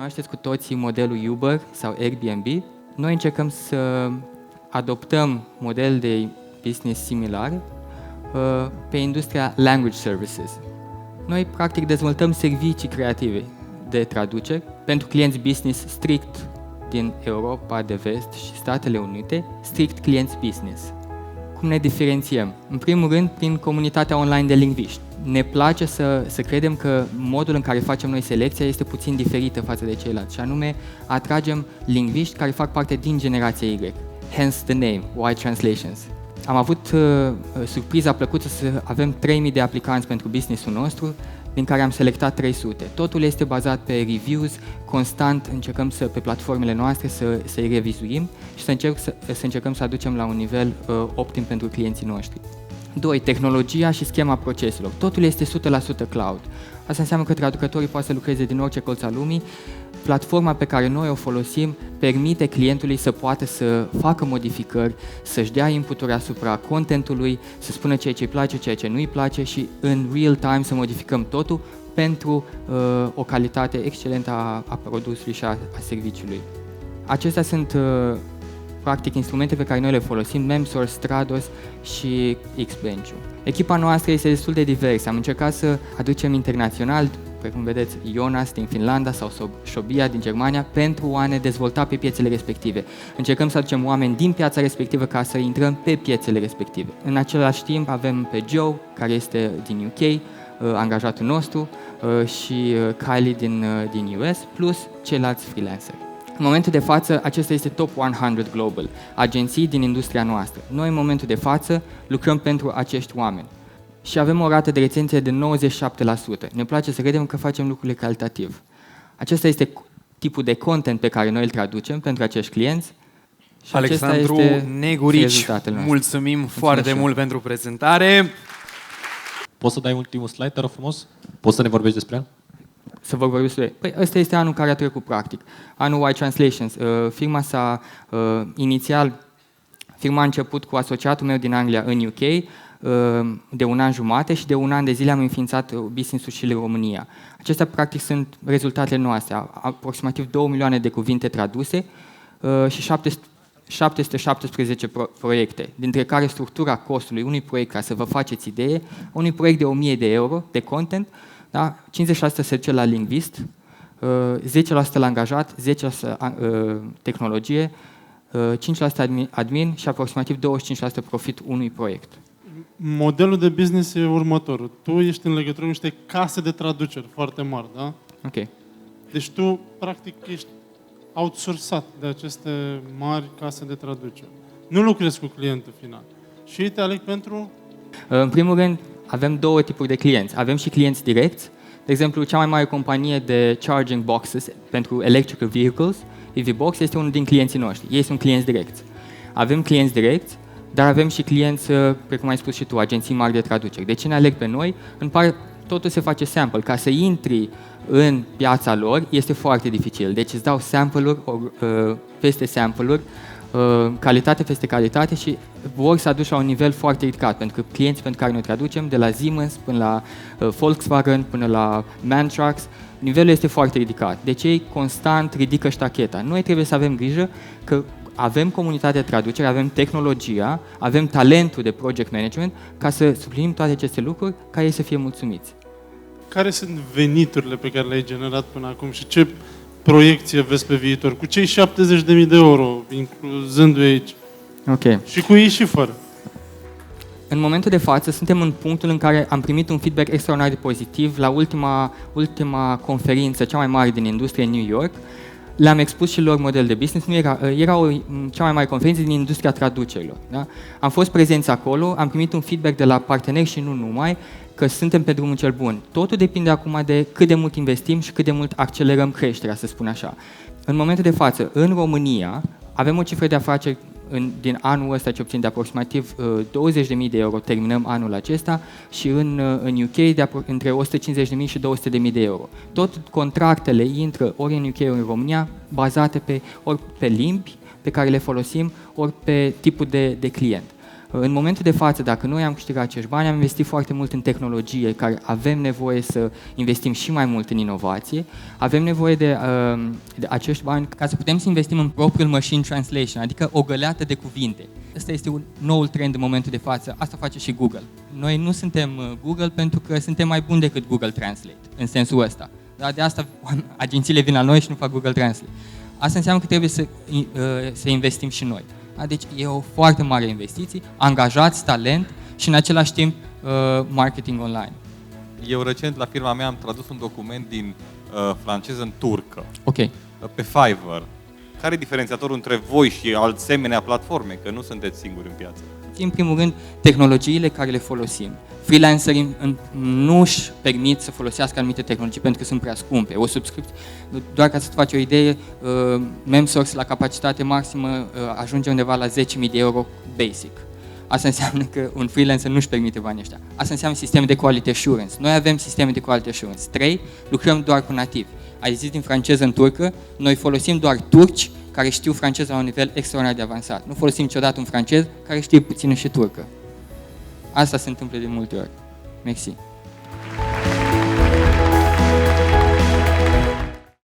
Cunoașteți cu toții modelul Uber sau Airbnb. Noi încercăm să adoptăm model de business similar pe industria language services. Noi, practic, dezvoltăm servicii creative de traducere pentru clienți business strict din Europa de Vest și Statele Unite, strict clienți business. Cum ne diferențiem? În primul rând, prin comunitatea online de lingviști. Ne place să credem că modul în care facem noi selecția este puțin diferită față de ceilalți, și anume atragem lingviști care fac parte din generația Y. Hence the name, Y Translations. Am avut surpriza plăcută să avem 3000 de aplicanți pentru business-ul nostru, din care am selectat 300. Totul este bazat pe reviews, constant încercăm pe platformele noastre să-i revizuim și să încercăm să aducem la un nivel optim pentru clienții noștri. 2. Tehnologia și schema proceselor. Totul este 100% cloud. Asta înseamnă că traducătorii poate să lucreze din orice colț al lumii. Platforma pe care noi o folosim permite clientului să poată să facă modificări, să-și dea input-uri asupra contentului, să spună ceea ce îi place, ceea ce nu îi place și în real time să modificăm totul pentru o calitate excelentă a produsului și a serviciului. Acestea sunt practic instrumente pe care noi le folosim, MemSource, Strados și Xbench-ul. Echipa noastră este destul de diversă. Am încercat să aducem internațional, precum vedeți, Jonas din Finlanda sau Shobia din Germania, pentru a ne dezvolta pe piețele respective. Încercăm să aducem oameni din piața respectivă ca să intrăm pe piețele respective. În același timp avem pe Joe, care este din UK, angajatul nostru, și Kylie din US, plus ceilalți freelanceri. În momentul de față, acesta este Top 100 Global, agenții din industria noastră. Noi, în momentul de față, lucrăm pentru acești oameni și avem o rată de reținere de 97%. Ne place să credem că facem lucrurile calitativ. Acesta este tipul de content pe care noi îl traducem pentru acești clienți. Și Alexandru Negurici, mulțumim foarte mult pentru prezentare. Poți să dai ultimul slide, te rog frumos? Poți să ne vorbești despre el? Să vă vorbesc despre. Păi ăsta este anul care a trecut practic. Anul Y Translations. Firma firma a început cu asociatul meu din Anglia în UK de 1 an jumate și de 1 an de zile am înființat business-ul și în România. Acestea practic sunt rezultatele noastre. Aproximativ 2 milioane de cuvinte traduse și 717 proiecte, dintre care structura costului unui proiect, ca să vă faceți idee, unui proiect de 1000 de euro de content, da? 50% se duce la lingvist, 10% la angajat, 10% tehnologie, 5% admin și aproximativ 25% profit unui proiect. Modelul de business e următorul. Tu ești în legătură cu niște case de traduceri foarte mari, da? Ok. Deci tu, practic, ești outsourcat de aceste mari case de traducere. Nu lucrezi cu clientul final. Și te aleg pentru? În primul rând, avem 2 tipuri de clienți. Avem și clienți direcți. De exemplu, cea mai mare companie de charging boxes pentru electrical vehicles, EVBox, este unul din clienții noștri. Ei sunt clienți direcți. Avem clienți direcți, dar avem și clienți, precum ai spus și tu, agenții mari de traducere. De ce ne aleg pe noi? Totul se face sample. Ca să intri în piața lor este foarte dificil. Deci îți dau sample-uri peste sample-uri, calitate peste calitate și vor să aduci la un nivel foarte ridicat, pentru că clienții pentru care noi traducem, de la Siemens până la Volkswagen, până la MAN Trucks, nivelul este foarte ridicat. Deci ei constant ridică ștacheta. Noi trebuie să avem grijă că avem comunitatea de traducere, avem tehnologia, avem talentul de project management ca să suplinim toate aceste lucruri ca ei să fie mulțumiți. Care sunt veniturile pe care le-ai generat până acum și ce proiecție vezi pe viitor? Cu cei 70.000 de euro, incluzându-i aici. Ok. Și cu ei și fără. În momentul de față suntem în punctul în care am primit un feedback extraordinar de pozitiv la ultima conferință, cea mai mare din industrie, în New York. Le-am expus și lor model de business, era cea mai mare conferință din industria traducerilor. Da? Am fost prezenți acolo, am primit un feedback de la parteneri și nu numai, că suntem pe drumul cel bun. Totul depinde acum de cât de mult investim și cât de mult accelerăm creșterea, să spun așa. În momentul de față, în România, avem o cifră de afaceri din anul ăsta, ce obțin de aproximativ 20.000 de euro, terminăm anul acesta, și în UK între 150.000 și 200.000 de euro. Tot contractele intră ori în UK, ori în România, bazate ori pe limbi pe care le folosim, ori pe tipul de client. În momentul de față, dacă noi am câștigat acești bani, am investit foarte mult în tehnologie, care avem nevoie să investim și mai mult în inovație. Avem nevoie de acești bani ca să putem să investim în propriul machine translation, adică o găleată de cuvinte. Ăsta este un noul trend în momentul de față. Asta face și Google. Noi nu suntem Google pentru că suntem mai buni decât Google Translate, în sensul ăsta. Dar de asta agențiile vin la noi și nu fac Google Translate. Asta înseamnă că trebuie să investim și noi. Deci e o foarte mare investiție, angajați, talent și în același timp marketing online. Eu recent la firma mea am tradus un document din franceză în turcă. Ok. Pe Fiverr. Care e diferențiatorul între voi și asemenea platforme? Că nu sunteți singuri în piață. În primul rând, tehnologiile care le folosim. Freelancerii nu își permit să folosească anumite tehnologii pentru că sunt prea scumpe. O subscripție, doar ca să-ți faci o idee, MemSource la capacitate maximă ajunge undeva la 10.000 de euro basic. Asta înseamnă că un freelancer nu își permite banii ăștia. Asta înseamnă sisteme de quality assurance. Noi avem sisteme de quality assurance. 3, lucrăm doar cu nativi. Ai zis din franceză în turcă, noi folosim doar turci care știu franceză la un nivel extraordinar de avansat. Nu folosim niciodată un francez care știe puțin și turcă. Asta se întâmplă de multe ori. Mersi.